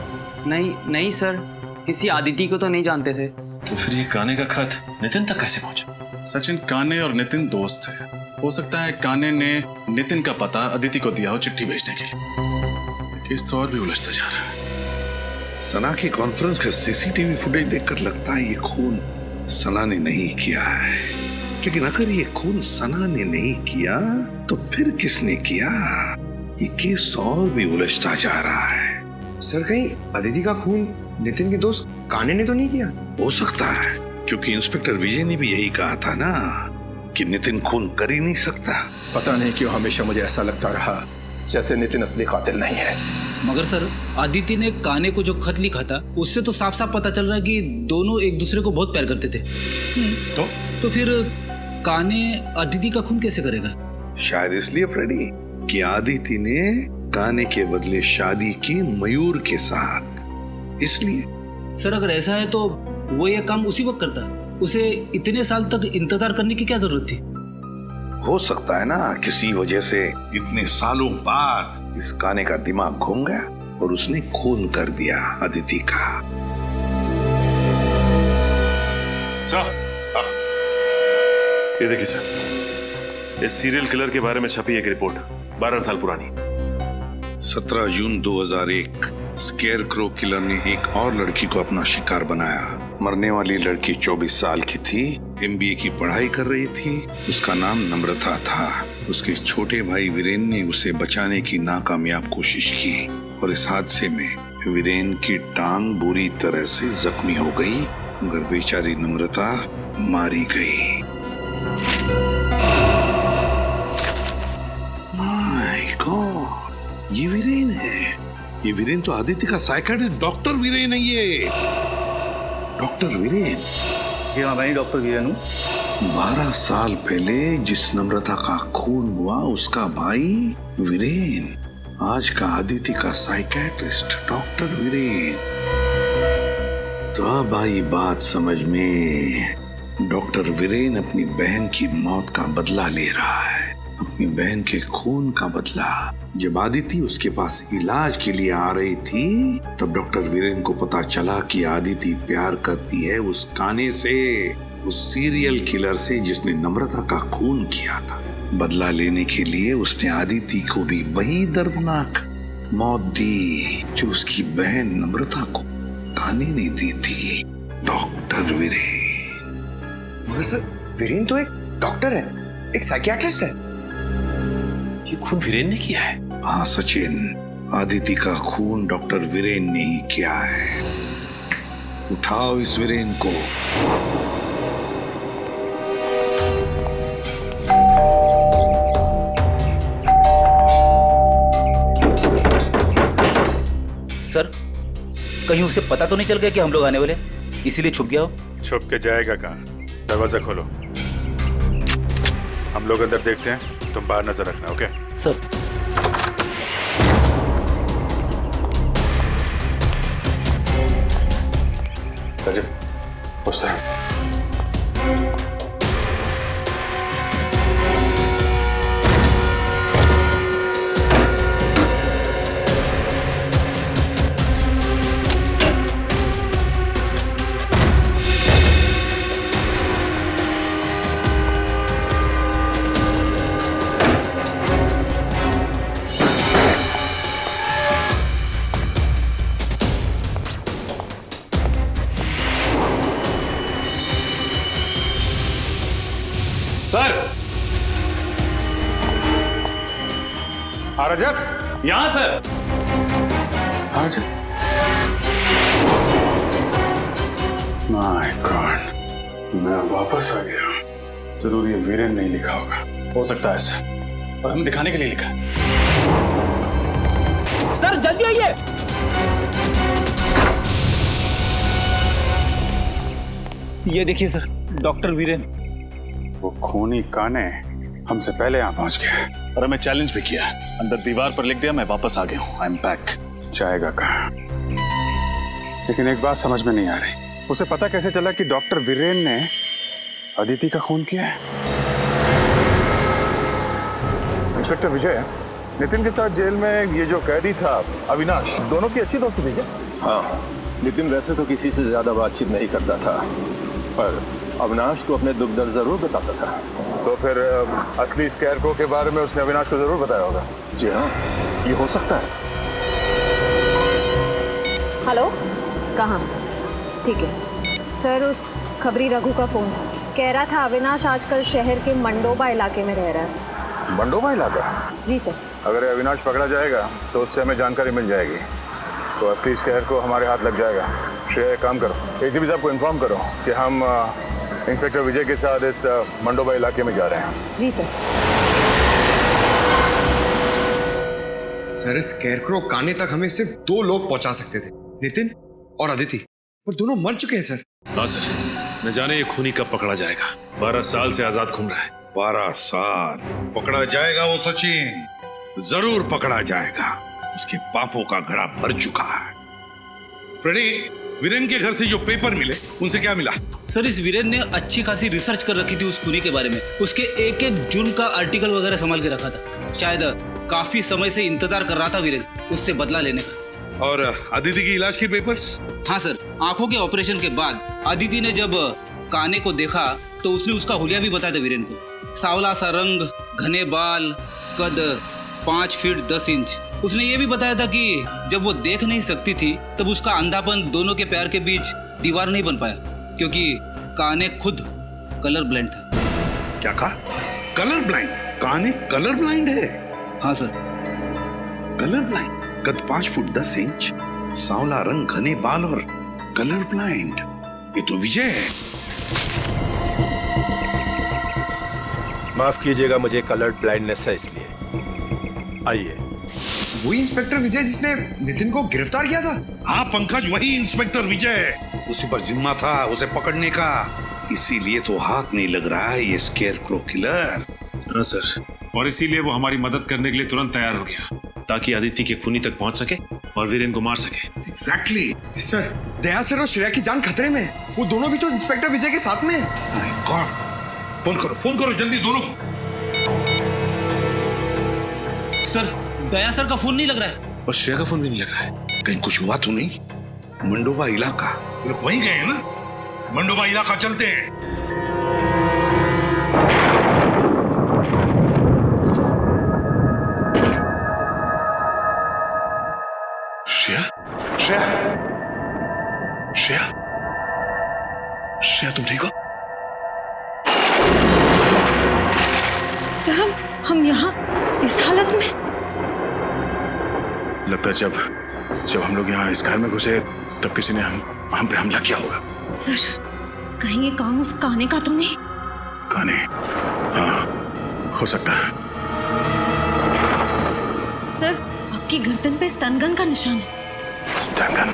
नहीं सर, किसी अदिति को तो नहीं जानते थे। तो फिर ये काने का खत नितिन तक कैसे पहुंचा? सचिन, काने और नितिन दोस्त थे। हो सकता है काने ने नितिन का पता अदिति को दिया हो चिट्ठी भेजने के लिए। केस तो और भी उलझता जा रहा है। सना की कॉन्फ्रेंस का सीसीटीवी फुटेज देखकर लगता है ये खून सना ने नहीं किया है। लेकिन अगर ये खून सना ने नहीं किया तो फिर किसने किया? ये केस और भी उलझता जा रहा है। सर, कहीं अदिति का खून नितिन के दोस्त काने ने तो नहीं किया? हो सकता है, क्योंकि इंस्पेक्टर विजय ने भी यही कहा था ना कि नितिन खून कर ही नहीं सकता। पता नहीं क्यों हमेशा मुझे ऐसा लगता रहा जैसे नितिन असली कातिल नहीं है। मगर सर, आदित्य ने काने को जो खत लिखा था उससे तो साफ साफ पता चल रहा है कि दोनों एक दूसरे को बहुत प्यार करते थे। तो फिर काने अदिति का खून कैसे करेगा? शायद इसलिए फ्रेडी कि आदित्य ने काने के बदले शादी की मयूर के साथ, इसलिए। सर, अगर ऐसा है तो वो ये काम उसी वक्त करता। उसे इतने साल तक इंतजार करने की क्या जरूरत थी? हो सकता है ना किसी वजह से इतने सालों बाद इस काने का दिमाग घूम गया और उसने खून कर दिया अदिति का। सर, ये देखिए सर, इस सीरियल किलर के बारे में छपी एक रिपोर्ट 12 साल पुरानी। 17 जून 2001 स्केयरक्रो किलर ने एक और लड़की को अपना शिकार बनाया। मरने वाली लड़की 24 साल की थी, MBA की पढ़ाई कर रही थी। उसका नाम नम्रता था। उसके छोटे भाई वीरेन ने उसे बचाने की नाकामयाब कोशिश की और इस हादसे में वीरेन की टांग बुरी तरह से जख्मी हो गई, मगर बेचारी नम्रता मारी गई। माय गॉड, ये वीरेन है। ये वीरेन तो आदित्य का साइकियाट्रिस्ट डॉक्टर वीरेन है। ये डॉक्टर वीरेन? जी हाँ, मैं डॉक्टर वीरेन हूँ। 12 साल पहले जिस नम्रता का खून हुआ उसका भाई वीरेन, आज का आदित्य का साइकियाट्रिस्ट डॉक्टर वीरेन। तो अब आई बात समझ में। डॉक्टर वीरेन अपनी बहन की मौत का बदला ले रहा है, अपनी बहन के खून का बदला। जब आदिति उसके पास इलाज के लिए आ रही थी तब डॉक्टर वीरेन को पता चला कि आदिति प्यार करती है उस काने से, उस सीरियल किलर से जिसने नम्रता का खून किया था। बदला लेने के लिए उसने आदिति को भी वही दर्दनाक मौत दी जो उसकी बहन नम्रता को काने ने दी थी। डॉक्टर वीरेन। मगर सर, वीरेन तो एक डॉक्टर है, एक साइकियाट्रिस्ट है। ये खून वीरेन ने किया है? हाँ सचिन, आदिति का खून डॉक्टर वीरेन ने ही किया है। उठाओ इस वीरेन को। सर, कहीं उसे पता तो नहीं चल गया कि हम लोग आने वाले, इसीलिए छुप गया हो? छुप के जाएगा कहाँ? दरवाजा खोलो, हम लोग अंदर देखते हैं, तुम बाहर नजर रखना। Okay sir. उस तरह। सर, रजब, यहां सर। माय गॉड, मैं वापस आ गया। जरूर ये वीरेन नहीं लिखा होगा। हो सकता है सर, और हमें दिखाने के लिए लिखा है। सर जल्दी आइए। ये देखिए सर, डॉक्टर वीरेन। वो खूनी काने हमसे पहले यहाँ पहुंच गया और हमें चैलेंज भी किया। अंदर दीवार पर लिख दिया, मैं वापस आ गया हूँ, आई एम बैक। जाएगा कहाँ? लेकिन एक बात समझ में नहीं आ रही, उसे पता कैसे चला कि डॉक्टर वीरेन ने अदिति का खून किया है? इंस्पेक्टर विजय, नितिन के साथ जेल में ये जो कैदी था अविनाश, दोनों की अच्छी दोस्ती थी क्या? हाँ, नितिन वैसे तो किसी से ज्यादा बातचीत नहीं करता था, पर अविनाश को अपने दुख दर्द जरूर बताता था। तो फिर असली स्कैरक्रो के बारे में उसने अविनाश को जरूर बताया होगा। जी हाँ, ये हो सकता है। हेलो, कहाँ? ठीक है सर, उस खबरी रघु का फोन था। कह रहा था अविनाश आजकल शहर के मंडोबा इलाके में रह रहा है। मंडोबा इलाका? जी सर। अगर अविनाश पकड़ा जाएगा तो उससे हमें जानकारी मिल जाएगी, तो असली स्कैर को हमारे हाथ लग जाएगा। श्रेया, काम करो, एसीपी साहब को इन्फॉर्म करो कि हम इंस्पेक्टर विजय के साथ इस मंडोबा इलाके में जा रहे हैं। जी सर। सर, स्कैरक्रो काने तक हमें सिर्फ 2 लोग पहुंचा सकते थे, नितिन और अदिति, और दोनों मर चुके हैं सर। हाँ सर, न जाने ये खूनी कब पकड़ा जाएगा। 12 साल से आजाद घूम रहा है। 12 साल पकड़ा जाएगा वो सचिन, जरूर पकड़ा जाएगा। उसके पापों का घड़ा भर चुका है। फ्रेडी, वीरेन के घर से जो पेपर मिले उनसे क्या मिला? सर, इस वीरेन ने अच्छी खासी रिसर्च कर रखी थी उस खूनी के बारे में। उसके एक एक जुर्म का आर्टिकल वगैरह संभाल के रखा था। शायद काफी समय से इंतजार कर रहा था वीरेन उससे बदला लेने का। और अदिति की इलाज के पेपर्स? हाँ सर, आंखों के ऑपरेशन के बाद अदिति ने जब काने को देखा तो उसने उसका हुलिया भी बताया था वीरेन को। सांवला सा रंग, घने बाल, कद 5 फीट 10 इंच। उसने ये भी बताया था कि जब वो देख नहीं सकती थी तब उसका अंधापन दोनों के पैर के बीच दीवार नहीं बन पाया, क्योंकि काने खुद कलर ब्लाइंड था। क्या कहा? Colour blind? काने कलर ब्लाइंड है? हाँ सर। Colour blind? कद 5 फुट 10 इंच, सांवला रंग, घने बाल और कलर ब्लाइंड। ये तो विजय है। माफ कीजिएगा, मुझे कलर ब्लाइंडनेस है, इसलिए आइए। वही इंस्पेक्टर विजय जिसने नितिन को गिरफ्तार किया था? हाँ पंकज, वही इंस्पेक्टर विजय। उसी पर जिम्मा था उसे पकड़ने का, इसीलिए तो हाथ नहीं लग रहा है ये स्केयरक्रो किलर। हाँ सर, और इसीलिए वो हमारी मदद करने के लिए तुरंत तैयार हो गया, ताकि अदिति के खूनी तक पहुंच सके और वीरेन को मार सके। एग्जैक्टली। सर, दया सर और श्रेया की जान खतरे में। वो दोनों भी तो इंस्पेक्टर विजय के साथ में हैं। कौन? फोन करो जल्दी दोनों को। सर, दया सर का फोन नहीं लग रहा है और श्रेया का फोन भी नहीं लग रहा है। कहीं कुछ हुआ तो नहीं? मंडोबा इलाका, वहीं गए हैं ना? मंडोबा इलाका चलते हैं। श्रेया, श्रेया, श्रेया, श्रेया, तुम ठीक हो? सर, हम यहाँ इस हालत में? लगता है जब हम लोग यहाँ इस घर में घुसे तब किसी ने हम पे हमला किया होगा। सर, कहीं ये काम उस काने का तो नहीं? काने? हाँ, हो सकता है। सर, आपकी गर्दन पे स्टन गन का निशान है। Stun gun?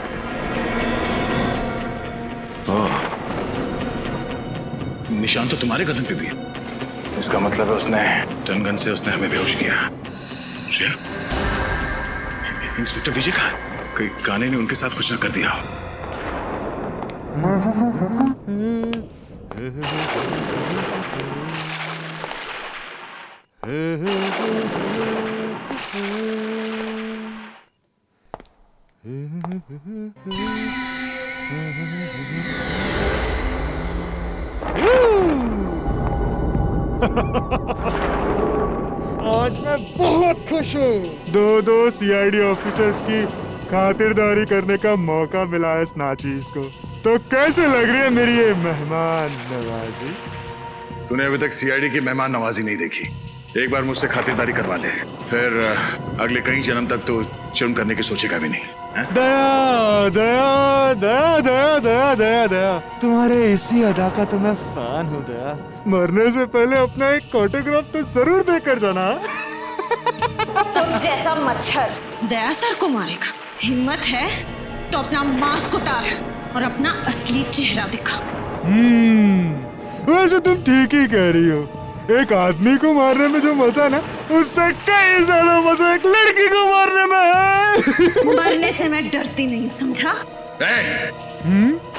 ओह, निशान तो तुम्हारे गर्दन पे भी है। इसका मतलब है उसने स्टन गन से उसने हमें बेहोश किया। श्रेया, इंस्पेक्टर विजय का कहीं काने ने उनके साथ कुछ ना कर दिया हो। आज मैं बहुत खुश हूँ। दो सीआईडी ऑफिसर्स की खातिरदारी करने का मौका मिला है इस नाचीज को। तो कैसे लग रही है मेरी ये मेहमान नवाजी? तूने अभी तक सीआईडी की मेहमान नवाजी नहीं देखी। एक बार मुझसे खातिरदारी करवा ले, फिर अगले कई जन्म तक तो जुर्म करने की सोचेगा भी नहीं। दया दया दया दया दया दया दया, तुम्हारे इसी अदा का तो मैं फैन हूँ दया। मरने से पहले अपना एक ऑटोग्राफ तो जरूर देकर जाना। तुम जैसा मच्छर दया सर को मारेगा, हिम्मत है तो अपना मास्क उतार और अपना असली चेहरा दिखा। वैसे तुम ठीक ही कह रही हो। एक आदमी को मारने में जो मजा ना, उससे कई ज्यादा मजा एक लड़की को मारने में है। मरने से मैं डरती नहीं, समझा?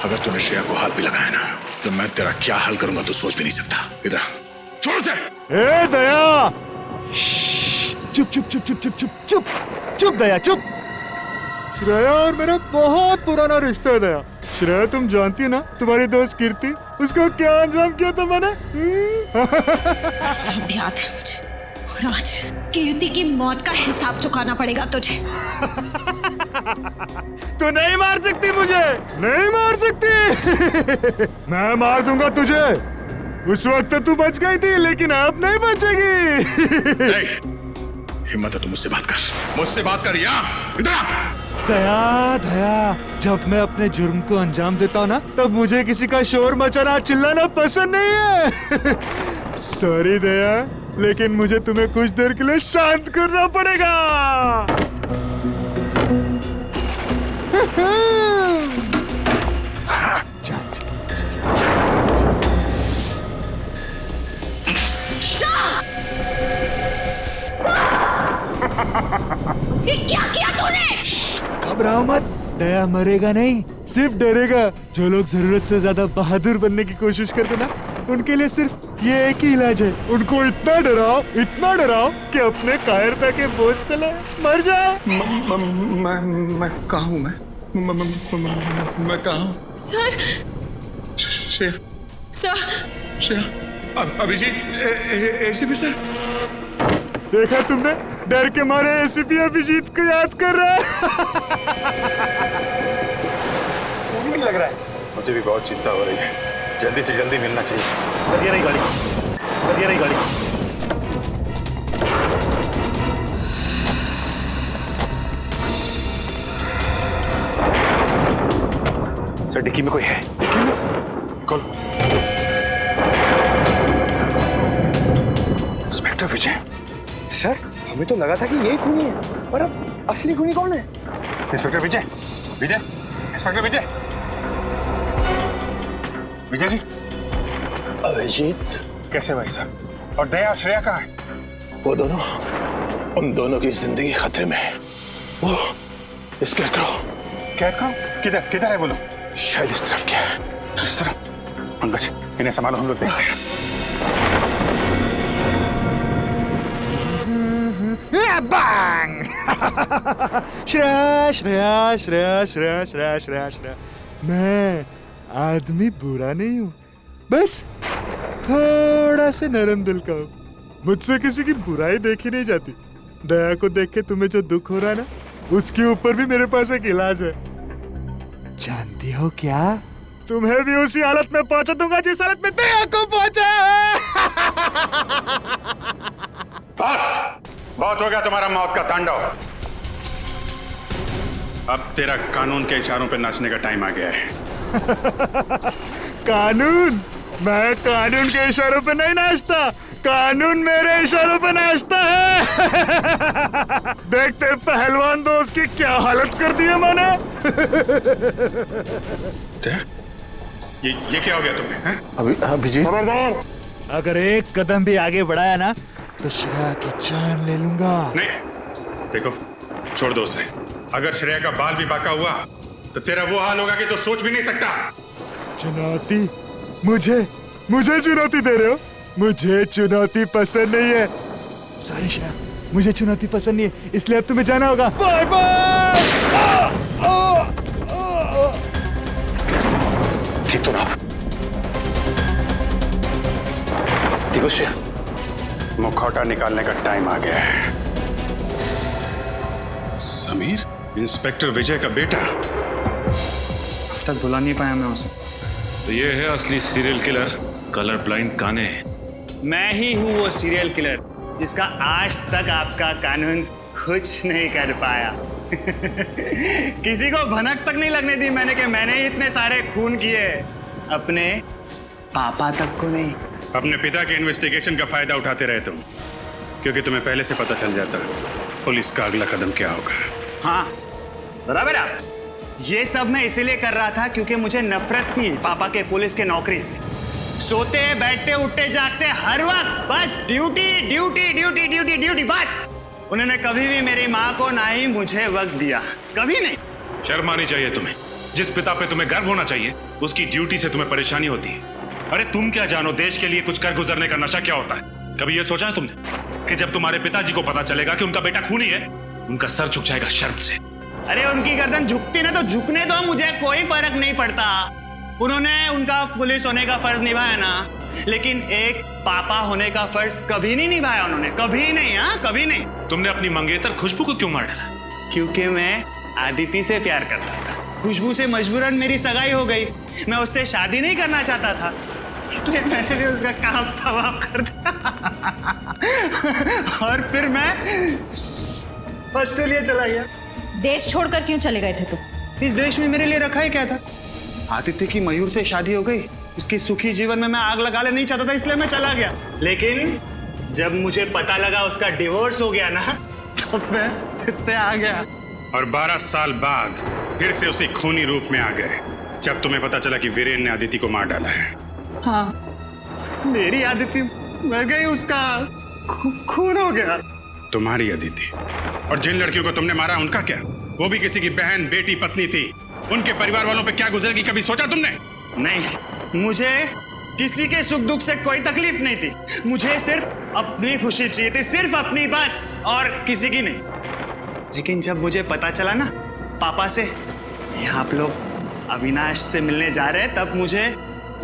अगर तूने श्रेया को हाथ भी लगाया ना, तो मैं तेरा क्या हाल करूंगा तो सोच भी नहीं सकता। इधर छोड़ से। ए दया, चुप चुप चुप चुप चुप चुप चुप चुप दया चुप। श्रेया और मेरा बहुत पुराना रिश्ता है दया। श्रेया तुम जानती हो ना, तुम्हारी दोस्त कीर्ति, उसका क्या अंजाम किया था मैंने? सब याद है मुझे। और आज कीर्ति की मौत का हिसाब चुकाना पड़ेगा तुझे। तू नहीं मार सकती मुझे, नहीं मार सकती। मैं मार दूंगा तुझे। उस वक्त तू बच गई थी, लेकिन अब नहीं बचेगी। हिम्मत है तो मुझसे बात कर, मुझसे बात कर। यहाँ इधर दया दया, जब मैं अपने जुर्म को अंजाम देता हूँ ना, तब मुझे किसी का शोर मचाना चिल्लाना पसंद नहीं है। सॉरी दया, लेकिन मुझे तुम्हें कुछ देर के लिए शांत करना पड़ेगा। ये क्या किया तूने? घबराओ मत, दया मरेगा नहीं, सिर्फ डरेगा। जो लोग जरूरत से ज्यादा बहादुर बनने की कोशिश करते ना, उनके लिए सिर्फ ये एक ही इलाज है। उनको इतना डराओ कि अपने कायरता के बोझ तले मर जाए। मैं कहाँ हूँ? मैं कहाँ हूँ? Sir, Shreya, Abhijeet, ACP sir. देखा तुमने, डर के मारे एसीपी अभिजीत को याद कर रहा है। नहीं लग रहा है। मुझे भी बहुत चिंता हो रही है, जल्दी से जल्दी मिलना चाहिए। सर ये रही गाड़ी, सर ये रही गाड़ी। सर डिक्की में कोई है? डिक्की में? खोलो। इंस्पेक्टर विजय। सर हमें तो लगा था कि यही खूनी है, पर अब असली खूनी कौन है? इंस्पेक्टर विजय, विजय, इंस्पेक्टर विजय, विजय जी। अभिजीत कैसे भाई साहब? और दया श्रेया कहाँ है? वो दोनों, उन दोनों की जिंदगी खतरे में है। वो स्कैरक्रो किधर किधर है बोलो? शायद इस तरफ क्या है। इस तरफ? पंकज इन्हें संभालो, हम लोग देखते हैं। बैंग। श्रेया श्रेया श्रेया श्रेया श्रेया श्रेया श्रेया, मैं आदमी बुरा नहीं हूँ, बस थोड़ा से नरम दिल का हूँ। मुझसे किसी की बुराई देखी नहीं जाती। दया को देख के तुम्हें जो दुख हो रहा है ना, उसके ऊपर भी मेरे पास एक इलाज है। जानती हो क्या, तुम्हें भी उसी हालत में पहुंचा दूंगा जिस हालत में दया को पहुंचा है। बस बहुत हो गया तुम्हारा मौत का तांडव। अब तेरा कानून के इशारों पे नाचने का टाइम आ गया है। कानून? मैं कानून के इशारों पे नहीं नाचता, कानून मेरे इशारों पे नाचता है। देखते पहलवान दोस्त की क्या हालत कर दी है मैंने। ये क्या हो गया तुम्हें? अभिजीत, अगर एक कदम भी आगे बढ़ाया ना, तो श्रेया की जान ले लूंगा। नहीं, देखो छोड़ दो उसे। अगर श्रेया का बाल भी बाका हुआ तो तेरा वो हाल होगा कि तो सोच भी नहीं सकता। चुनौती? मुझे चुनौती दे रहे हो? मुझे चुनौती पसंद नहीं है। सॉरी श्रेया, मुझे चुनौती पसंद नहीं है, इसलिए अब तुम्हें जाना होगा। Bye bye. ठीक तो ना? ठीक हो श्रेया? मुखौटा निकालने का टाइम आ गया है। समीर, इंस्पेक्टर विजय का बेटा। अब तक बुला नहीं पाया मैं उसे। तो ये है असली सीरियल किलर, कलर ब्लाइंड काने। मैं ही हूँ वो सीरियल किलर जिसका आज तक आपका कानून कुछ नहीं कर पाया। किसी को भनक तक नहीं लगने दी मैंने कि मैंने ही इतने सारे खून किए। अपने पापा तक को नहीं। अपने पिता के इन्वेस्टिगेशन का फायदा उठाते रहे तुम, क्योंकि तुम्हें पहले से पता चल जाता पुलिस का अगला कदम क्या होगा। हाँ बराबर आप। ये सब मैं इसीलिए कर रहा था क्योंकि मुझे नफरत थी पापा के पुलिस के नौकरी से। सोते बैठते उठते जागते हर वक्त बस duty duty duty duty duty बस। उन्होंने कभी भी मेरी माँ को ना ही मुझे वक्त दिया, कभी नहीं। शर्म आनी चाहिए तुम्हें। जिस पिता पे तुम्हें गर्व होना चाहिए उसकी ड्यूटी से तुम्हें परेशानी होती है। अरे तुम क्या जानो देश के लिए कुछ कर गुजरने का नशा क्या होता है? कभी ये सोचा है तुमने कि जब तुम्हारे पिताजी को पता चलेगा कि उनका बेटा खूनी है, उनका सर झुक जाएगा शर्म से? अरे उनकी गर्दन झुकती ना तो झुकने दो, मुझे कोई फर्क नहीं पड़ता। उन्होंने उनका पुलिस होने का फर्ज निभाया ना, लेकिन एक पापा होने का फर्ज कभी नहीं निभाया उन्होंने, कभी नहीं। हाँ कभी नहीं। तुमने अपनी मंगेतर खुशबू को क्यों मार डाला? क्योंकि मैं आदिति से प्यार करता था। खुशबू से मजबूरन मेरी सगाई हो गई। मैं उससे शादी नहीं करना चाहता था, इसलिए मैंने भी उसका काम तमाम कर दिया और फिर मैं ऑस्ट्रेलिया चला गया। देश छोड़कर क्यों चले गए थे तुम? इस देश में मेरे लिए रखा ही क्या था? आदित्य की मयूर से शादी हो गई, उसकी सुखी जीवन में मैं आग लगाने नहीं चाहता था, इसलिए मैं चला गया। लेकिन जब मुझे पता लगा उसका डिवोर्स हो गया ना, तब मैं फिर से आ गया। और 12 साल बाद फिर से उसी खूनी रूप में आ गए जब तुम्हें पता चला कि वीरेन ने आदिति को मार डाला है। हाँ मेरी आदिति मर गई, उसका खून हो गया। तुम्हारी अदिति। और जिन लड़कियों को तुमने मारा उनका क्या? वो भी किसी की बहन बेटी पत्नी थी। उनके परिवार वालों पे क्या गुजरेगी कभी सोचा तुमने? नहीं, मुझे किसी के सुख दुख से कोई तकलीफ नहीं थी। मुझे सिर्फ अपनी खुशी चाहिए थी, सिर्फ अपनी बस, और किसी की नहीं। लेकिन जब मुझे पता चला ना पापा से आप लोग अविनाश से मिलने जा रहे हैं, तब मुझे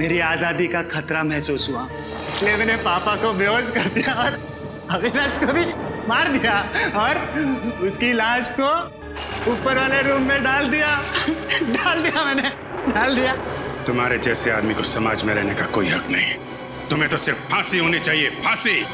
मेरी आजादी का खतरा महसूस हुआ। इसलिए मैंने पापा को बेहोश कर दिया और अविनाश को भी मार दिया और उसकी लाश को ऊपर वाले रूम में डाल दिया मैंने डाल दिया। तुम्हारे जैसे आदमी को समाज में रहने का कोई हक नहीं। तुम्हें तो सिर्फ फांसी होनी चाहिए, फांसी।